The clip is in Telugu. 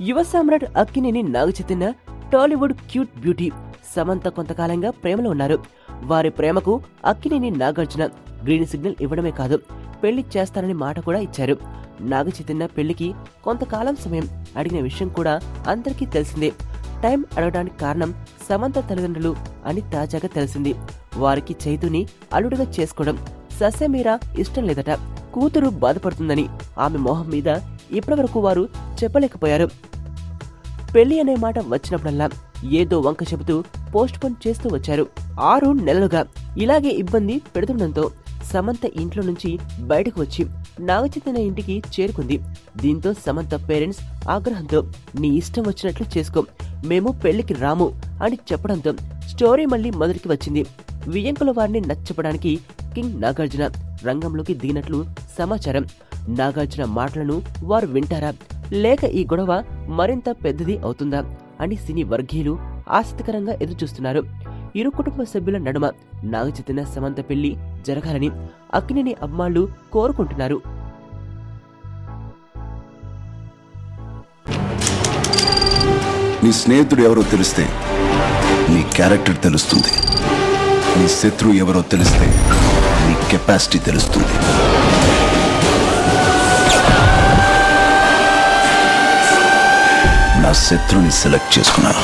యువ సామ్రాట్ అక్కినేని నాగచైతన్య టాలీవుడ్ క్యూట్ బ్యూటీ సమంత కొంతకాలంగా ప్రేమలో ఉన్నారు. వారి ప్రేమకు అక్కినేని నాగార్జున గ్రీన్ సిగ్నల్ ఇవ్వడమే కాదు, పెళ్లి చేస్తానని మాట కూడా ఇచ్చారు. నాగచైతన్య పెళ్లికి కొంతకాలం సమయం అడిగిన విషయం కూడా అందరికీ తెలిసిందే. టైం అడగడానికి కారణం సమంత తల్లిదండ్రులు అని తాజాగా తెలిసింది. వారికి చైతుని అల్లుడుగా చేసుకోవడం ససేమీరా ఇష్టం లేదట. కూతురు బాధపడుతుందని ఆమె మొహం మీద ఇప్పటివరకు వారు చెప్పలేకపోయారు. పెళ్లి అనే మాట వచ్చినప్పుడల్లా ఏదో వంక చెబుతూ పోస్ట్ పోన్ చేస్తూ వచ్చారు. 6 నెలలుగా ఇలాగే ఇబ్బంది పెడుతుండటంతో సమంత ఇంట్లో నుంచి బయటకు వచ్చి నాగచైతన్య ఇంటికి చేరుకుంది. దీంతో సమంత పేరెంట్స్ ఆగ్రహంతో నీ ఇష్టం వచ్చినట్లు చేసుకో, మేము పెళ్లికి రాము అని చెప్పడంతో స్టోరీ మళ్లీ మొదటికి వచ్చింది. వియ్యంకుల వారిని నచ్చపడానికి కింగ్ నాగార్జున రంగంలోకి దిగినట్లు సమాచారం. నాగార్జున మాటలను వారు వింటారా లేక ఈ గొడవ మరింత పెద్దది అవుతుందా అని సినీ వర్గీయులు ఆసక్తికరంగా ఎదురుచూస్తున్నారు. ఇరు కుటుంబ సభ్యుల నడుమ నాగచైతన్య సమంత పెళ్లి జరగాలని అక్కినేని అభిమానులు కోరుకుంటున్నారు. నీ స్నేహితుడు ఎవరో తెలిస్తే నీ క్యారెక్టర్ తెలుస్తుంది. నీ శత్రువు ఎవరో తెలిస్తే నీ కెపాసిటీ తెలుస్తుంది. నా శత్రువుని సెలెక్ట్ చేసుకున్నాను.